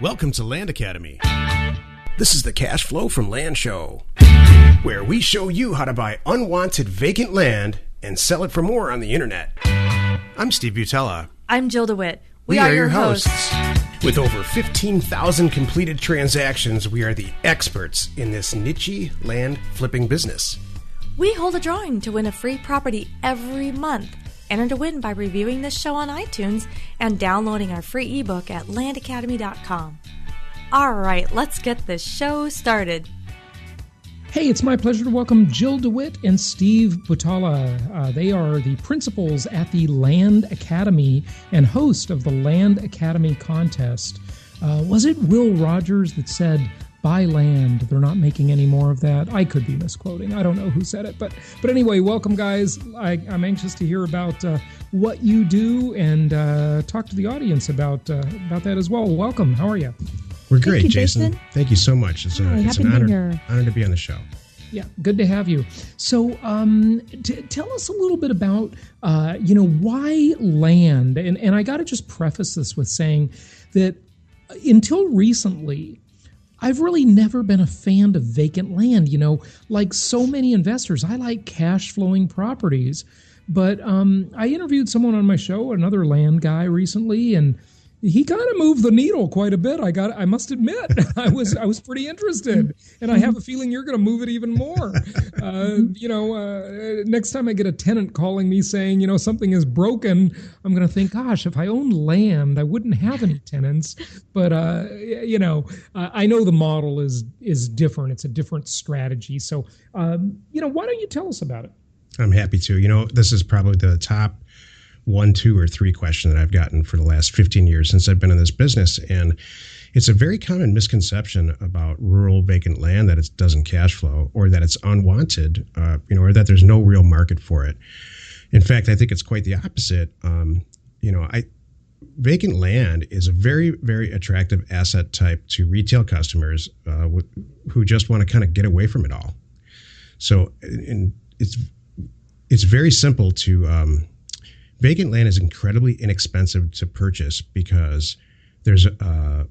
Welcome to Land Academy. This is the Cash Flow from Land show, where we show you how to buy unwanted vacant land and sell it for more on the internet. I'm Steve Butala. I'm Jill DeWit. We are your hosts. With over 15,000 completed transactions, we are the experts in this niche land flipping business. We hold a drawing to win a free property every month. Enter to win by reviewing this show on iTunes and downloading our free ebook at landacademy.com. All right, let's get this show started. Hey, it's my pleasure to welcome Jill DeWit and Steve Butala. They are the principals at the Land Academy and host of the Land Academy contest. Was it Will Rogers that said, "Buy land, they're not making any more of that"? I could be misquoting. I don't know who said it. But anyway, welcome, guys. I'm anxious to hear about what you do and talk to the audience about that as well. Welcome. How are you? We're great, Jason. Thank you so much. It's an honor to be on the show. Yeah, good to have you. So tell us a little bit about, why land? And I got to just preface this with saying that until recently, I've really never been a fan of vacant land. Like so many investors, I like cash flowing properties. But I interviewed someone on my show, another land guy recently, and he kind of moved the needle quite a bit. I must admit, I was pretty interested, and I have a feeling you're going to move it even more. Next time I get a tenant calling me saying, something is broken, I'm going to think, gosh, if I owned land, I wouldn't have any tenants. But I know the model is different. It's a different strategy. So, why don't you tell us about it? I'm happy to. This is probably the top 1, 2, or 3 question that I've gotten for the last 15 years since I've been in this business. And it's a very common misconception about rural vacant land that it doesn't cash flow, or that it's unwanted, or that there's no real market for it. In fact, I think it's quite the opposite. Vacant land is a very, very attractive asset type to retail customers who just want to kind of get away from it all. So it's very simple to vacant land is incredibly inexpensive to purchase because there's a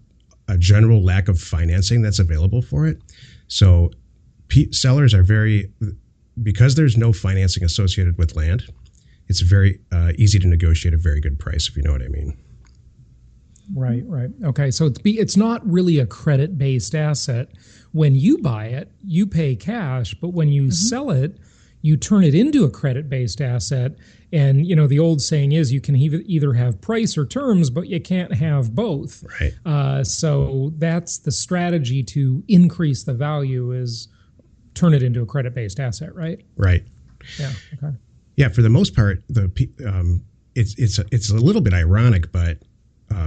general lack of financing that's available for it. So sellers are because there's no financing associated with land, it's very easy to negotiate a very good price, if you know what I mean. Right. Okay, so it's not really a credit-based asset. When you buy it, you pay cash, but when you sell it, you turn it into a credit-based asset. And, the old saying is you can either have price or terms, but you can't have both. Right. So that's the strategy to increase the value, is turn it into a credit-based asset, right? Right. Yeah. Okay. Yeah. For the most part, it's a little bit ironic, but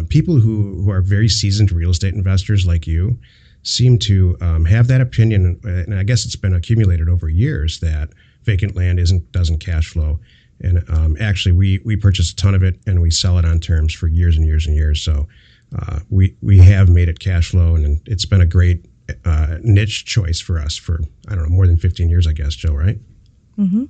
people who are very seasoned real estate investors like you seem to have that opinion, and I guess it's been accumulated over years, that vacant land doesn't cash flow. And actually, we purchase a ton of it, and we sell it on terms for years and years and years. So we have made it cash flow, and it's been a great niche choice for us for, more than 15 years, I guess, Jill, right? Mm-hmm.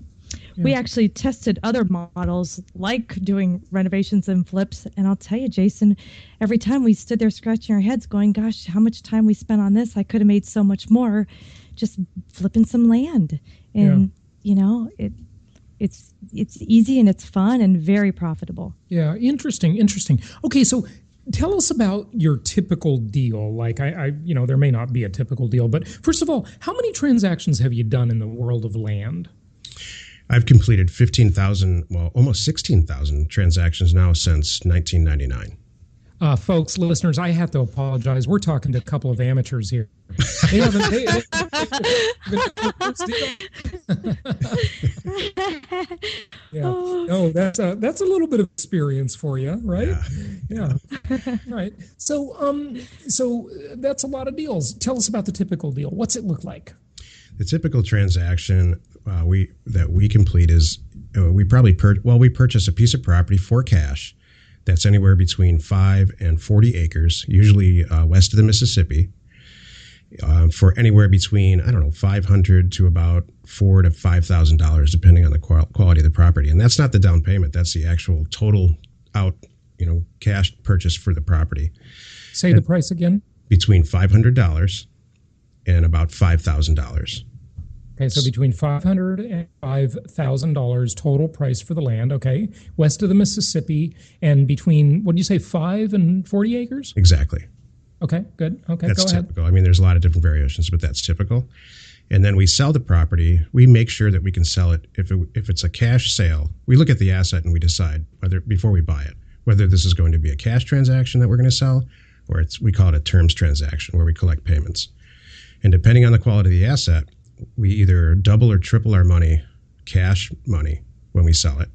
Yeah. We actually tested other models, like doing renovations and flips. And I'll tell you, Jason, every time we stood there scratching our heads going, gosh, how much time we spent on this. I could have made so much more just flipping some land. And, it's easy and it's fun and very profitable. Yeah, interesting. Okay, so tell us about your typical deal. Like, I there may not be a typical deal, but first of all, how many transactions have you done in the world of land? I've completed 15,000, almost 16,000 transactions now since 1999. Folks, listeners, I have to apologize. We're talking to a couple of amateurs here. They haven't. Yeah. No, that's a little bit of experience for you, right? Yeah. Right. So that's a lot of deals. Tell us about the typical deal. What's it look like? The typical transaction that we complete is we purchase a piece of property for cash that's anywhere between 5 and 40 acres, usually west of the Mississippi, for anywhere between, $500 to about $4,000 to $5,000, depending on the quality of the property. And that's not the down payment. That's the actual total out, cash purchase for the property. Say the price again. Between $500 and about $5,000. Okay, so between $500 and $5,000 total price for the land. Okay, west of the Mississippi, and between, what did you say, 5 and 40 acres? Exactly. Okay, good. Okay, that's go ahead. Typical. I mean, there's a lot of different variations, but that's typical. And then we sell the property. We make sure that we can sell it. If it's a cash sale, we look at the asset and we decide whether, before we buy it, whether this is going to be a cash transaction that we're going to sell, or we call it a terms transaction where we collect payments. And depending on the quality of the asset, we either double or triple our money, cash money, when we sell it.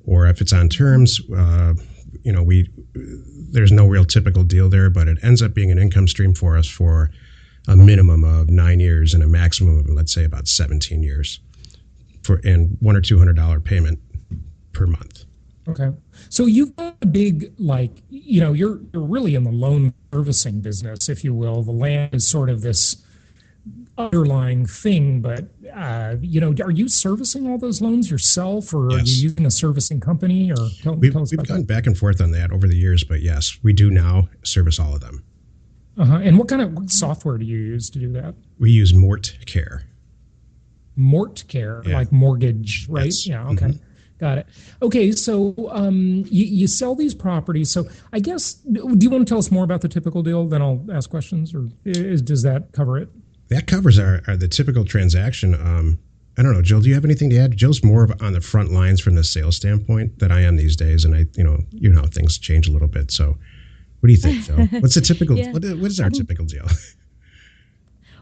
Or if it's on terms, there's no real typical deal there, but it ends up being an income stream for us for a minimum of 9 years and a maximum of, let's say, about 17 years, and $100 or $200 payment per month. Okay. So you've got a big, you're really in the loan servicing business, if you will. The land is sort of this underlying thing, but, are you servicing all those loans yourself, or yes. Are you using a servicing company? Or tell us about We've gone back and forth on that over the years, but yes, we do now service all of them. And what kind of software do you use to do that? We use MortCare. MortCare, like mortgage, right? Yes. Yeah, okay. Mm-hmm. Got it. Okay, so you sell these properties. So I guess, do you want to tell us more about the typical deal? Then I'll ask questions, or does that cover it? That covers the typical transaction. I don't know, Jill, do you have anything to add? Jill's more on the front lines from the sales standpoint than I am these days, and you know how things change a little bit. So, what do you think, Jill? What's the typical? Yeah. What is our typical deal?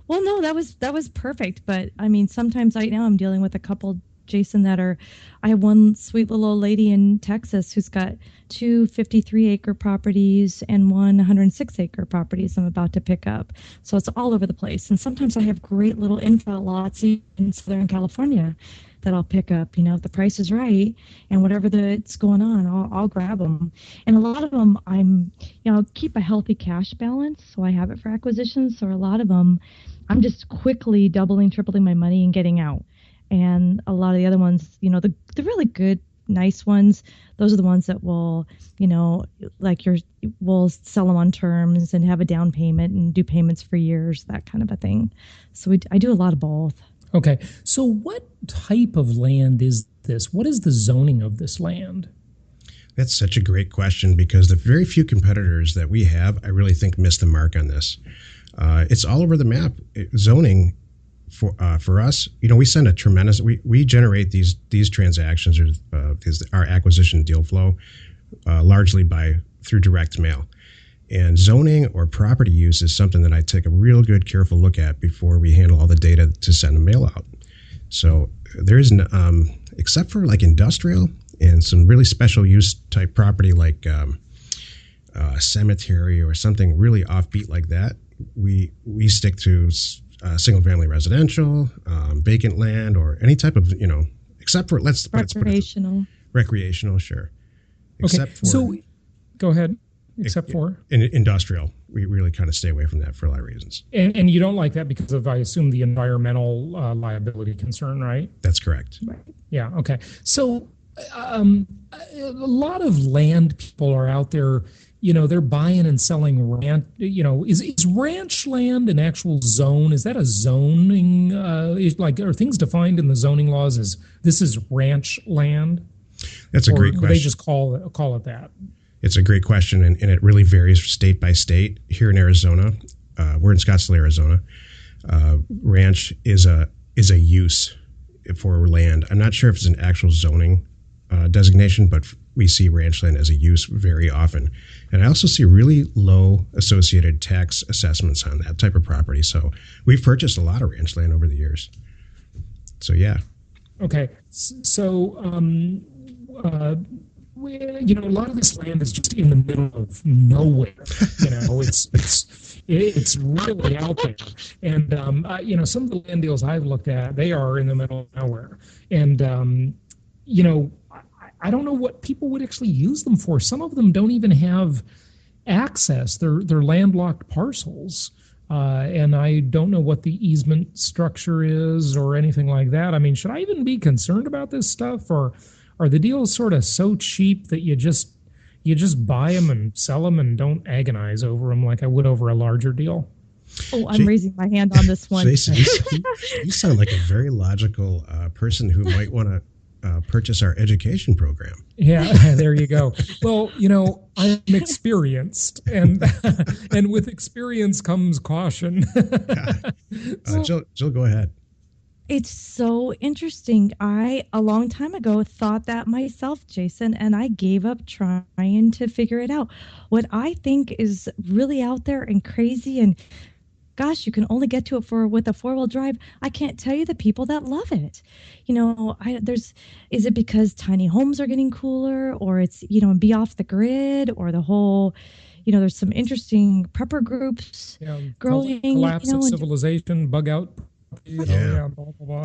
Well, no, that was perfect. But I mean, sometimes right now I'm dealing with a couple, Jason, I have one sweet little old lady in Texas who's got 2 53-acre properties and 1 106-acre properties I'm about to pick up. So it's all over the place. And sometimes I have great little infill lots in Southern California that I'll pick up, if the price is right and whatever that's going on, I'll grab them. And a lot of them I'll keep a healthy cash balance, so I have it for acquisitions. So a lot of them I'm just quickly doubling, tripling my money and getting out. And a lot of the other ones, the really good, nice ones, those are the ones that will, we'll sell them on terms and have a down payment and do payments for years, that kind of a thing. So I do a lot of both. Okay. So what type of land is this? What is the zoning of this land? That's such a great question, because the very few competitors that we have, I really think, miss the mark on this. It's all over the map. Zoning for us, we send a tremendous. We generate these transactions or our acquisition deal flow largely through direct mail. And zoning or property use is something that I take a real good, careful look at before we handle all the data to send a mail out. So there is, except for like industrial and some really special use type property like a cemetery or something really offbeat like that, we stick to single family residential, vacant land, or any type of, except for recreational, sure. Except for, so go ahead. Except for industrial, we really kind of stay away from that for a lot of reasons. And you don't like that because of, I assume, the environmental liability concern, right? That's correct. Right. Yeah. Okay. So a lot of land people are out there. They're buying and selling ranch. Is ranch land an actual zone? Is that a zoning? Are things defined in the zoning laws as this is ranch land? That's a great question. They just call it that. It's a great question, and it really varies state by state. Here in Arizona, we're in Scottsdale, Arizona. Ranch is a use for land. I'm not sure if it's an actual zoning designation, but we see ranch land as a use very often. And I also see really low associated tax assessments on that type of property. So we've purchased a lot of ranch land over the years. So, yeah. Okay. So, a lot of this land is just in the middle of nowhere. It's really out there. And, some of the land deals I've looked at, they are in the middle of nowhere. And, I don't know what people would actually use them for. Some of them don't even have access. They're landlocked parcels. And I don't know what the easement structure is or anything like that. I mean, should I even be concerned about this stuff, or are the deals sort of so cheap that you just, You just buy them and sell them and don't agonize over them like I would over a larger deal. Oh, I'm raising my hand on this one. Jason, you sound like a very logical person who might want to purchase our education program. Yeah, there you go. Well, I'm experienced, and with experience comes caution. Jill, go ahead. It's so interesting. I, a long time ago, thought that myself, Jason, and I gave up trying to figure it out. What I think is really out there and crazy, and gosh, you can only get to it with a 4-wheel drive. I can't tell you the people that love it. Is it because tiny homes are getting cooler, or it's, be off the grid, or the whole, there's some interesting prepper groups growing. Collapse of civilization, bug out. Blah, blah, blah.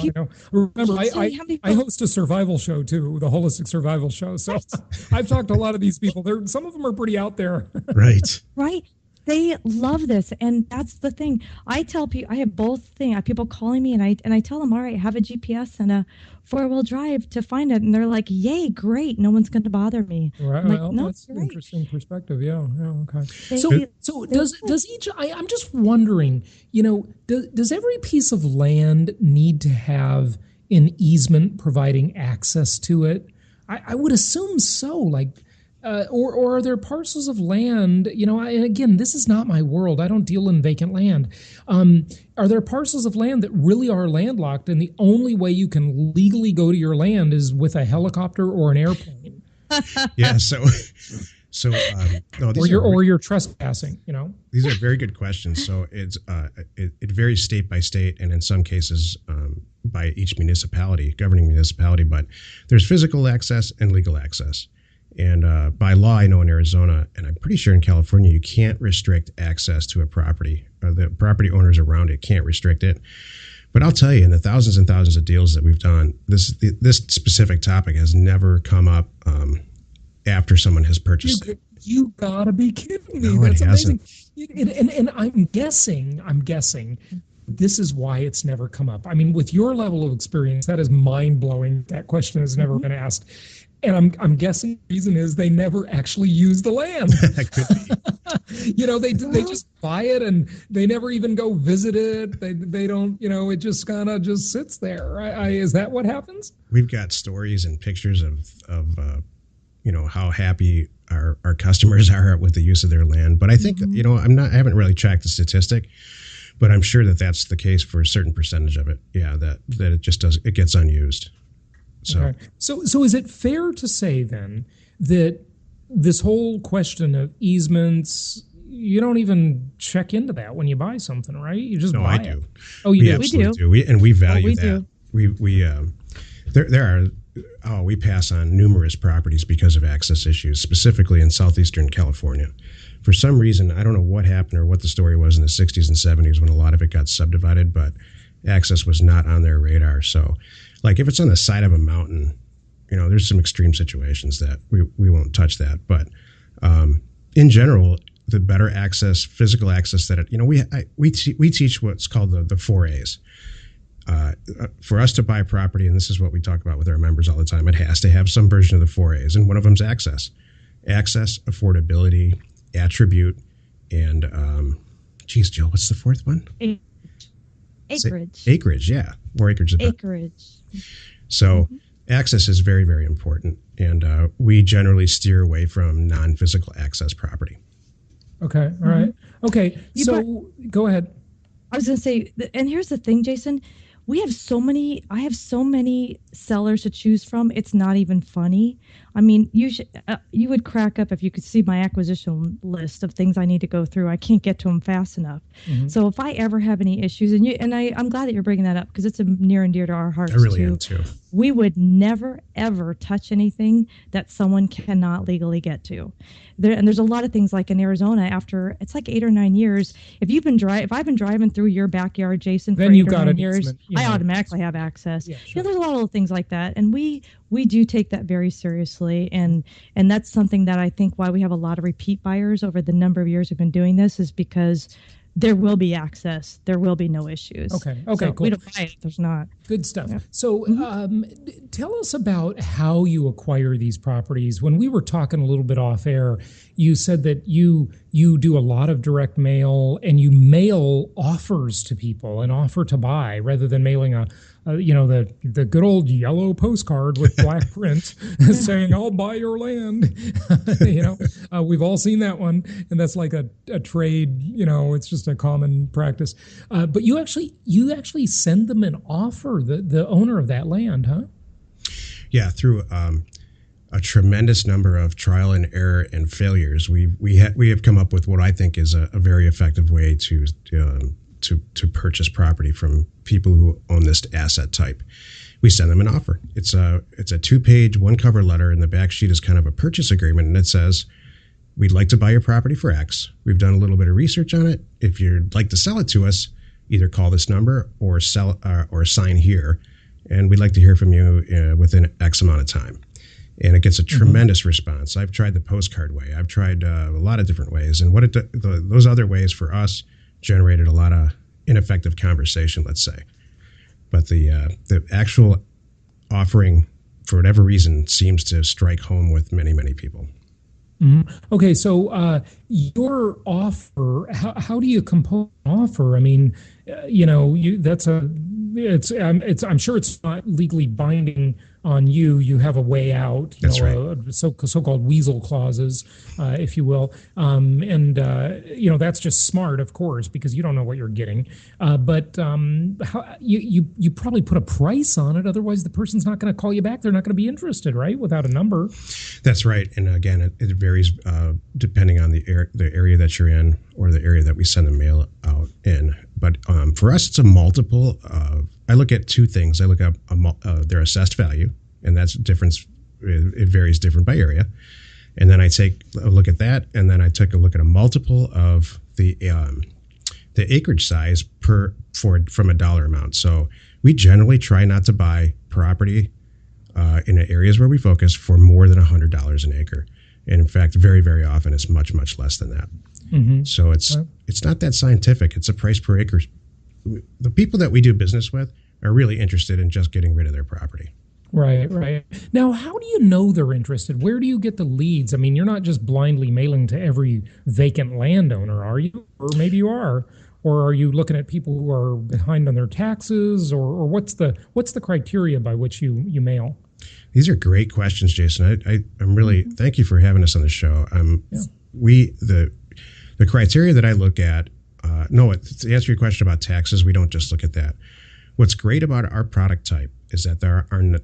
Remember, I host a survival show too, the holistic survival show. So I've talked to a lot of these people. Some of them are pretty out there. Right. Right. They love this, and that's the thing. I tell people, I have both things. I have people calling me, and I tell them, all right, have a GPS and a 4-wheel drive to find it, and they're like, "Yay, great! No one's going to bother me." Right. I'm like, well, no, that's an interesting perspective. Yeah. Okay. So does each? I'm just wondering. Does every piece of land need to have an easement providing access to it? I would assume so. Like. Or are there parcels of land, and again, this is not my world. I don't deal in vacant land. Are there parcels of land that really are landlocked, and the only way you can legally go to your land is with a helicopter or an airplane? Yeah. Or you're trespassing, These are very good questions. So it varies state by state, and in some cases by each governing municipality, but there's physical access and legal access. And by law, I know in Arizona, and I'm pretty sure in California, you can't restrict access to a property. The property owners around it can't restrict it. But I'll tell you, in the thousands and thousands of deals that we've done, this specific topic has never come up after someone has purchased it. You gotta be kidding me! No, That's amazing. Hasn't. And I'm guessing. This is why it's never come up. I mean, with your level of experience, that is mind blowing. That question has never been asked. And I'm guessing the reason is they never actually use the land. That could be. They just buy it and they never even go visit it. They don't, it just kind of just sits there. Is that what happens? We've got stories and pictures of how happy our customers are with the use of their land. But I think, I haven't really tracked the statistic, but I'm sure that that's the case for a certain percentage of it. Yeah, that it just it gets unused. Okay. So is it fair to say then that this whole question of easements, you don't even check into that when you buy something, right? You just buy it. No, I do. Oh, you do? We do. We value that. We pass on numerous properties because of access issues, specifically in southeastern California. For some reason, I don't know what happened or what the story was in the 60s and 70s when a lot of it got subdivided, but access was not on their radar. So, like if it's on the side of a mountain, there's some extreme situations that we won't touch that. But in general, the better access, physical access that we teach what's called the 4As. For us to buy property, and this is what we talk about with our members all the time, it has to have some version of the 4As, and one of them is access. Access, affordability, attribute, and Jill, what's the fourth one? Acreage. Acreage, yeah. More acreage. Acreage. So access is very, very important, and we generally steer away from non-physical access property. Okay, all right. Okay, go ahead. I was going to say, and here's the thing, Jason. I have so many sellers to choose from. It's not even funny. I mean, you would crack up if you could see my acquisition list of things I need to go through. I can't get to them fast enough. Mm-hmm. So if I ever have any issues, I'm glad that you're bringing that up because it's near and dear to our hearts. I really am too. We would never ever touch anything that someone cannot legally get to. There's a lot of things like in Arizona. After it's like 8 or 9 years, if I've been driving through your backyard, Jason, for 8 or 9 years, I automatically have access. Yeah, sure. There's a lot of things like that, and we do take that very seriously, and that's something that I think why we have a lot of repeat buyers over the number of years we've been doing this is because there will be access. There will be no issues. Okay, So cool. we don't buy it if there's not. Good stuff. Yeah. So tell us about how you acquire these properties. When we were talking a little bit off air, you said that you do a lot of direct mail and you mail offers to people, an offer to buy, rather than mailing the good old yellow postcard with black print saying, "I'll buy your land." We've all seen that one, and that's like a trade. It's just a common practice. But you actually send them an offer, the owner of that land, huh? Yeah, through a tremendous number of trial and error and failures, we have come up with what I think is a very effective way to purchase property from people who own this asset type. We send them an offer. It's a 2-page, 1 cover letter, and the back sheet is kind of a purchase agreement, and it says, "We'd like to buy your property for X. We've done a little bit of research on it. If you'd like to sell it to us, either call this number or sign here, and we'd like to hear from you within X amount of time." And it gets a tremendous response. I've tried the postcard way. I've tried a lot of different ways, and those other ways for us generated a lot of ineffective conversation, let's say. But the actual offering, for whatever reason, seems to strike home with many, many people. Mm-hmm. Okay, so your offer, how do you compose an offer? I mean, I'm sure it's not legally binding on you. You have a way out. That's right. So-called weasel clauses, if you will. That's just smart, of course, because you don't know what you're getting. But you probably put a price on it. Otherwise, the person's not going to call you back. They're not going to be interested, right? Without a number. That's right. And again, it varies depending on the area that you're in or the area that we send the mail out in. But for us, it's a multiple. I look at 2 things. I look at their assessed value, and that's difference. It varies different by area. And then I take a look at that, and then I take a look at a multiple of the acreage size from a dollar amount. So we generally try not to buy property in the areas where we focus for more than $100 an acre. And in fact, very, very often it's much, much less than that. Mm-hmm. So it's not that scientific. It's a price per acre. The people that we do business with are really interested in just getting rid of their property. Right. Now, how do you know they're interested? Where do you get the leads? I mean, you're not just blindly mailing to every vacant landowner, are you? Or maybe you are. Or are you looking at people who are behind on their taxes? Or what's the criteria by which you mail? These are great questions, Jason. I'm really thank you for having us on the show. The criteria that I look at. To answer your question about taxes, we don't just look at that. What's great about our product type is that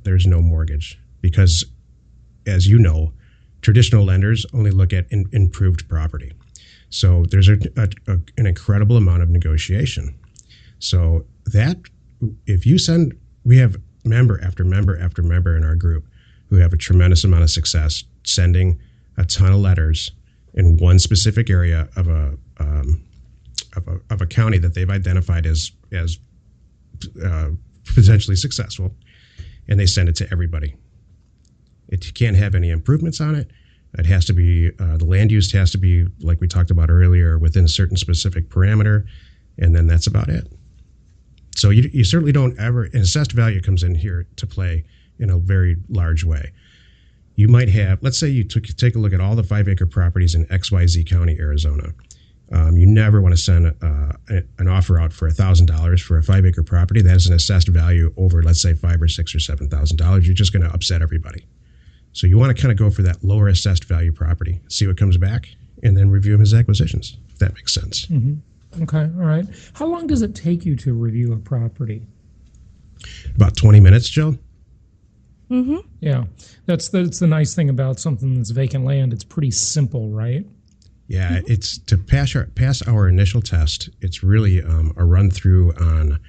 there's no mortgage because, as you know, traditional lenders only look at improved property. So there's an incredible amount of negotiation. So that we have member after member after member in our group who have a tremendous amount of success sending a ton of letters in one specific area of a county that they've identified as potentially successful, and they send it to everybody. It can't have any improvements on it. It has to be the land use has to be, like we talked about earlier, within a certain specific parameter, and then that's about it. So you certainly don't ever. And assessed value comes in here to play in a very large way. You might have, let's say you take a look at all the 5-acre properties in XYZ County, Arizona. You never want to send an offer out for $1,000 for a 5-acre property that has an assessed value over, let's say, $5,000 or $6,000 or $7,000. You're just going to upset everybody. So you want to kind of go for that lower assessed value property, see what comes back, and then review them as acquisitions, if that makes sense. Mm-hmm. Okay, all right. How long does it take you to review a property? About 20 minutes, Jill. Mm-hmm. Yeah, that's the nice thing about something that's vacant land. It's pretty simple, right? Yeah, it's to pass our initial test. It's really a run through on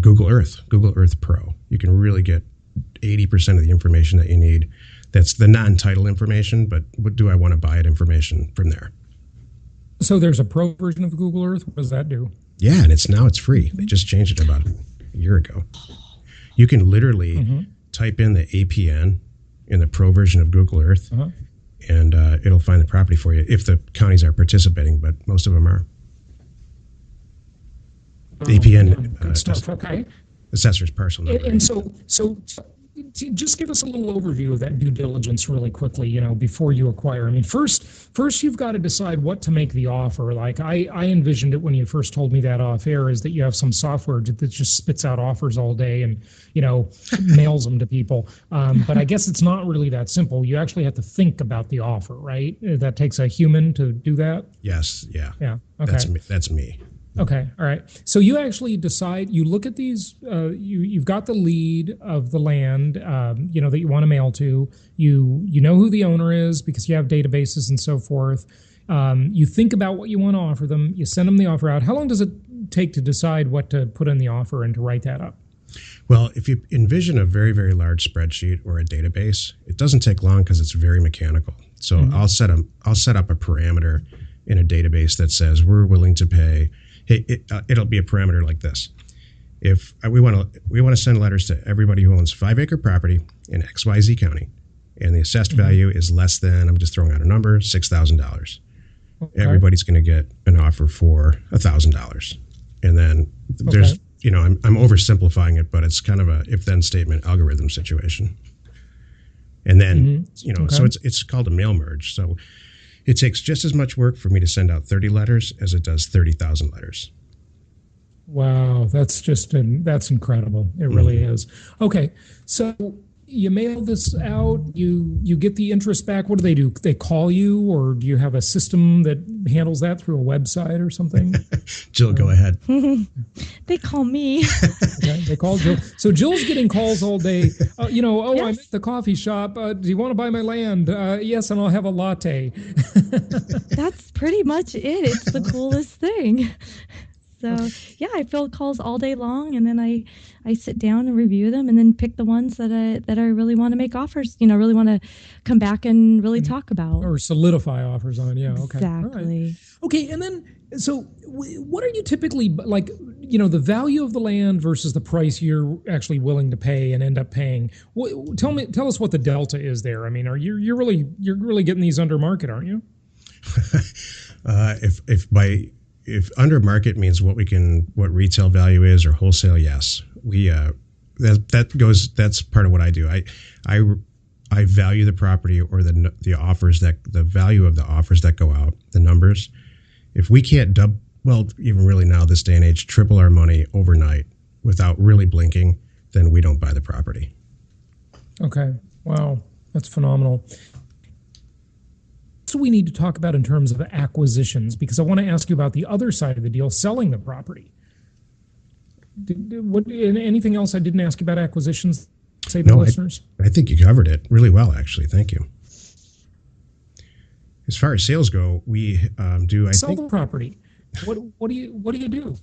Google Earth Pro. You can really get 80% of the information that you need. That's the non-title information, but what do I want to buy it information from there? So there's a pro version of Google Earth. What does that do? Yeah, and it's free. They just changed it about a year ago. You can literally type in the APN in the pro version of Google Earth, and it'll find the property for you if the counties are participating, but most of them are. APN, good stuff. Okay. assessor's parcel number. And so just give us a little overview of that due diligence really quickly, before you acquire. I mean, first you've got to decide what to make the offer. Like I envisioned it when you first told me that off air, is that you have some software that just spits out offers all day and, mails them to people. But I guess it's not really that simple. You actually have to think about the offer, right? That takes a human to do that? Yes. Yeah. Yeah. Okay. That's me. Okay. All right. So you actually decide, you look at these, you've got the lead of the land, that you want to mail to. You know who the owner is because you have databases and so forth. You think about what you want to offer them. You send them the offer out. How long does it take to decide what to put in the offer and to write that up? Well, if you envision a very, very large spreadsheet or a database, it doesn't take long because it's very mechanical. So I'll set up a parameter in a database that says we're willing to pay. Hey, it'll be a parameter like this. If we want to send letters to everybody who owns 5-acre property in XYZ County, and the assessed value is less than, I'm just throwing out a number, $6,000. Okay. Everybody's going to get an offer for $1,000, and then there's, I'm oversimplifying it, but it's kind of a if-then statement algorithm situation. And then, so it's called a mail merge. So it takes just as much work for me to send out 30 letters as it does 30,000 letters. Wow, that's incredible. It really is. Okay, so you mail this out, you get the interest back. What do? They call you, or do you have a system that handles that through a website or something? Jill, go ahead. They call me. Okay, they call Jill. So Jill's getting calls all day. Yes. I'm at the coffee shop. Do you want to buy my land? Yes, and I'll have a latte. That's pretty much it. It's the coolest thing. So, yeah, I fill calls all day long, and then I sit down and review them and then pick the ones that I really want to make offers, really want to come back and really talk about. Or solidify offers on, yeah, okay. Exactly. Right. Okay, and then, so what are you typically, like, the value of the land versus the price you're actually willing to pay and end up paying? Tell us what the delta is there. I mean, you're really getting these under market, aren't you? If under market means what retail value is or wholesale, yes, that's part of what I do. I value the property or the offers the value of the offers that go out, the numbers. If we can't even really now this day and age, triple our money overnight without really blinking, then we don't buy the property. Okay. Wow. That's phenomenal. So we need to talk about in terms of acquisitions, because I want to ask you about the other side of the deal, selling the property. Anything else I didn't ask you about acquisitions? Say to the listeners. I think you covered it really well, actually. Thank you. As far as sales go, we do. Sell the property. What do you do?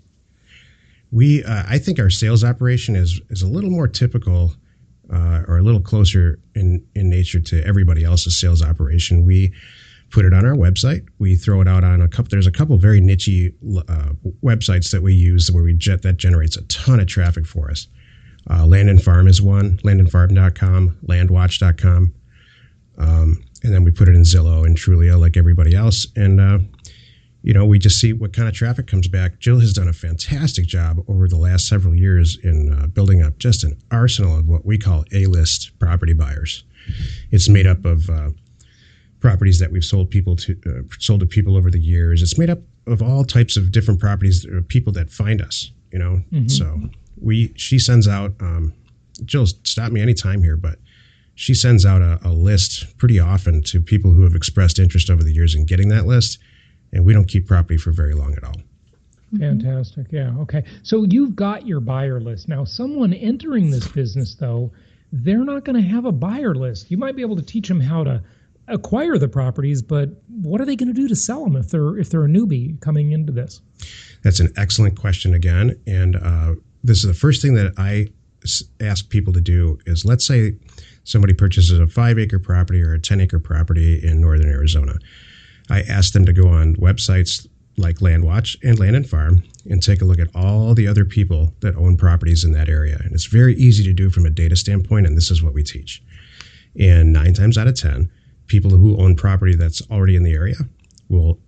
I think our sales operation is a little more typical, or a little closer in nature to everybody else's sales operation. We put it on our website. We throw it out on there's a couple very niche websites that we use where that generates a ton of traffic for us. Land and Farm is one, landandfarm.com, landwatch.com. And then we put it in Zillow and Trulia like everybody else. And, we just see what kind of traffic comes back. Jill has done a fantastic job over the last several years in building up just an arsenal of what we call A-list property buyers. It's made up of properties that we've sold to people over the years. It's made up of all types of different properties, people that find us, So she sends out, Jill, stop me anytime here, but she sends out a list pretty often to people who have expressed interest over the years in getting that list, and we don't keep property for very long at all. Fantastic. Yeah. Okay. So you've got your buyer list. Now, someone entering this business, though, they're not going to have a buyer list. You might be able to teach them how to acquire the properties, but what are they going to do to sell them if they're a newbie coming into this? That's an excellent question again. And this is the first thing that I ask people to do is, let's say somebody purchases a 5-acre property or a 10-acre property in northern Arizona. I ask them to go on websites like Landwatch and Land and Farm and take a look at all the other people that own properties in that area. And it's very easy to do from a data standpoint, and this is what we teach. And 9 times out of 10, people who own property that's already in the area will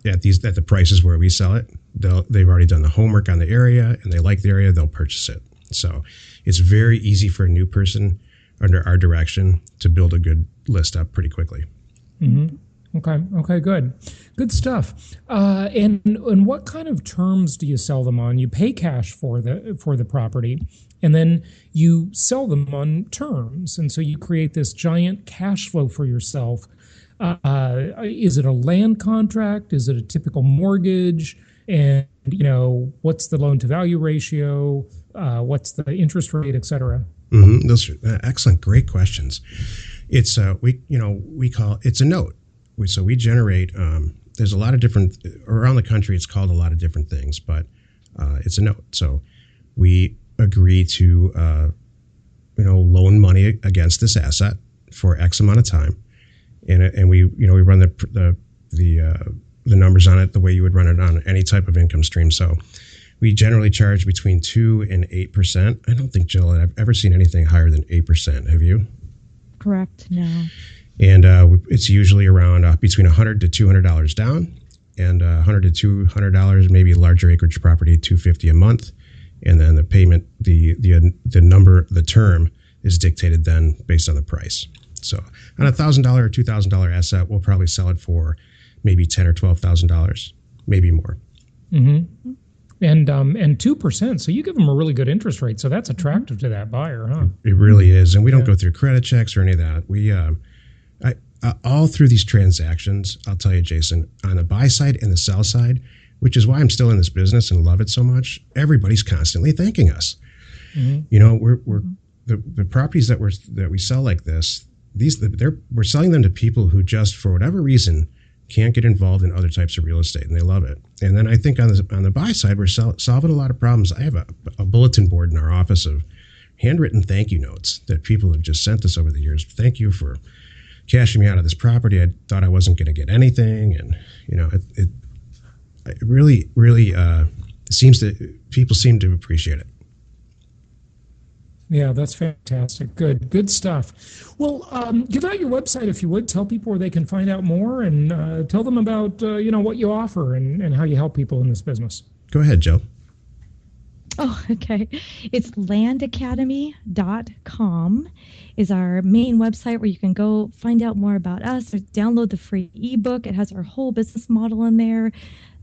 at the prices where we sell it, they've already done the homework on the area and they like the area, they'll purchase it. So it's very easy for a new person under our direction to build a good list up pretty quickly. Mm-hmm. Okay, good stuff. And what kind of terms do you sell them on? You pay cash for the property, and then you sell them on terms, and so you create this giant cash flow for yourself. Is it a land contract? Is it a typical mortgage? And what's the loan to value ratio? What's the interest rate, et cetera? Mm-hmm. Those are excellent, great questions. It's we call it's a note. So we generate, there's a lot of different, around the country it's called a lot of different things, but it's a note. So we agree to, loan money against this asset for X amount of time. And we run the numbers on it the way you would run it on any type of income stream. So we generally charge between 2 and 8%. I don't think, Jill, I've ever seen anything higher than 8%. Have you? Correct. No. And it's usually around between $100 to $200 down, and $100 to $200, maybe larger acreage property, $250 a month, and then the payment, the number, the term is dictated then based on the price. So on a $1,000 or $2,000 asset, we'll probably sell it for maybe $10,000 or $12,000, maybe more. Mm-hmm. And 2%. So you give them a really good interest rate. So that's attractive to that buyer, huh? It really is, and we don't go through credit checks or any of that. We all through these transactions, I'll tell you, Jason, on the buy side and the sell side, which is why I'm still in this business and love it so much, everybody's constantly thanking us. Mm-hmm. We're the properties that we sell like this, we're selling them to people who just for whatever reason can't get involved in other types of real estate, and they love it. And then I think on the buy side, we're solving a lot of problems. I have a bulletin board in our office of handwritten thank you notes that people have just sent us over the years. Thank you for cashing me out of this property. I thought I wasn't going to get anything, and it really people seem to appreciate it. Yeah, that's fantastic. Good stuff. Well, give out your website if you would. Tell people where they can find out more, and tell them about what you offer and how you help people in this business. Go ahead, Joe. Oh, okay. It's landacademy.com is our main website where you can go find out more about us or download the free ebook. It has our whole business model in there,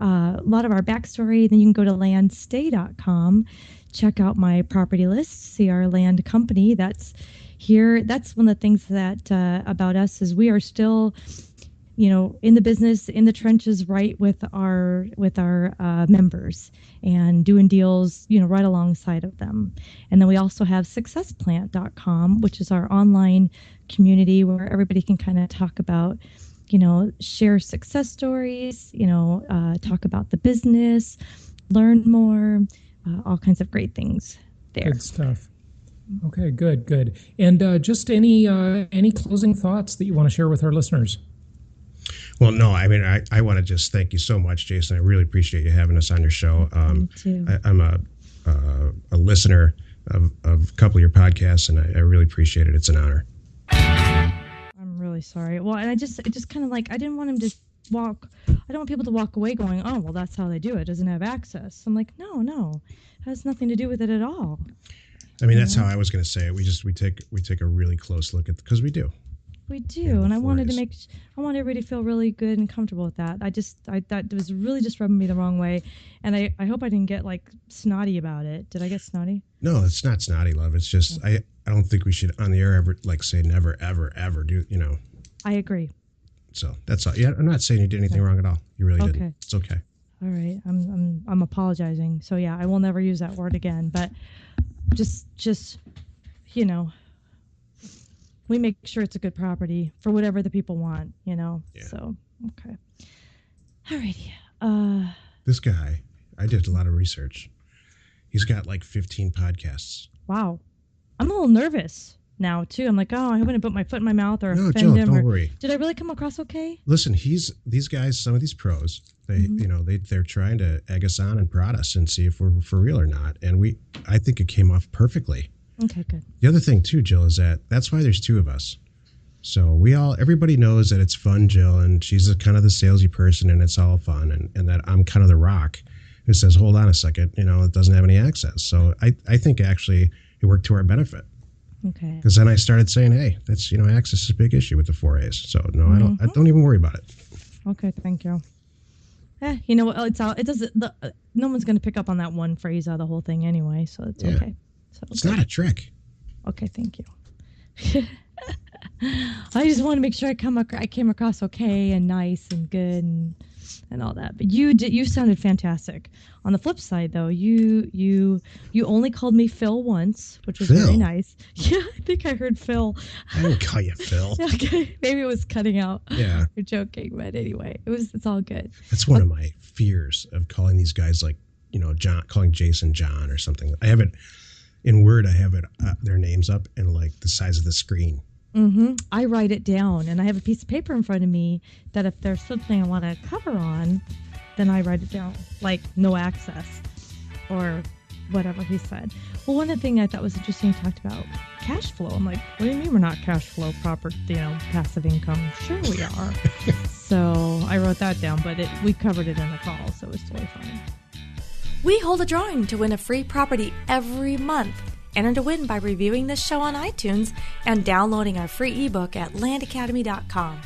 a lot of our backstory. Then you can go to landstay.com, check out my property list, see our land company. That's here. That's one of the things that about us is we are still in the business, in the trenches, right with our members and doing deals, right alongside of them. And then we also have successplant.com, which is our online community where everybody can kind of talk about, share success stories, talk about the business, learn more, all kinds of great things there. Good stuff. Okay, good. And just any closing thoughts that you want to share with our listeners? Well, no, I mean, I want to just thank you so much, Jason. I really appreciate you having us on your show. Me too. I'm a listener of a couple of your podcasts, and I really appreciate it. It's an honor. I'm really sorry. Well, and it just kind of like, I didn't want him to I don't want people to walk away going, oh, well, that's how they do it. It doesn't have access. I'm like, no, it has nothing to do with it at all. I mean, that's how I was going to say it. We take a really close look at, because we do. We do, and I want everybody to feel really good and comfortable with that. I thought it was really just rubbing me the wrong way, and I hope I didn't get snotty about it. Did I get snotty? No, it's not snotty, love. It's just I don't think we should on the air ever say never ever do. I agree. So that's all. Yeah, I'm not saying you did anything wrong at all. You really didn't. It's okay. All right, I'm apologizing. So yeah, I will never use that word again. But just we make sure it's a good property for whatever the people want, Yeah. So, okay. All righty. This guy, I did a lot of research. He's got 15 podcasts. Wow. I'm a little nervous now, too. I'm like, oh, I wouldn't put my foot in my mouth or offend Jill, him. Don't worry. Did I really come across okay? Listen, these guys, some of these pros, they're trying to egg us on and prod us and see if we're for real or not. And I think it came off perfectly. Okay, good. The other thing, too, Jill, is that's why there's two of us. So everybody knows that it's fun, Jill, and she's kind of the salesy person, and it's all fun, and that I'm kind of the rock who says, hold on a second, it doesn't have any access. So I think actually it worked to our benefit. Okay. Because then I started saying, hey, that's, access is a big issue with the 4As. So no, I don't even worry about it. Okay, thank you. You know what? It's all. It doesn't. No one's going to pick up on that one phrase out of the whole thing anyway, so it's okay. So it's not a trick. Okay, thank you. I just want to make sure I came across okay and nice and good and all that. But you sounded fantastic. On the flip side, though, you only called me Phil once, which was very nice. Yeah, I think I heard Phil. I didn't call you Phil. Okay, maybe it was cutting out. Yeah, you're joking, but anyway, it's all good. That's one of my fears of calling these guys John, calling Jason John or something. I have it in Word. I have it their names up in the size of the screen. Mm-hmm. I write it down, and I have a piece of paper in front of me that if there's something I want to cover on, then I write it down, like no access or whatever he said. Well, one of the things I thought was interesting, he talked about cash flow. I'm like, what do you mean we're not cash flow proper, passive income? Sure we are. So I wrote that down, but we covered it in the call, so it was totally fine. We hold a drawing to win a free property every month. Enter to win by reviewing this show on iTunes and downloading our free ebook at landacademy.com.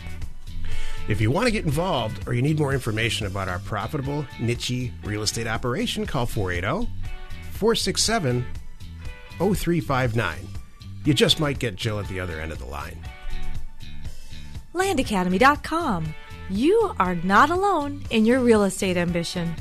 If you want to get involved or you need more information about our profitable, niche real estate operation, call 480-467-0359. You just might get Jill at the other end of the line. Landacademy.com. You are not alone in your real estate ambition.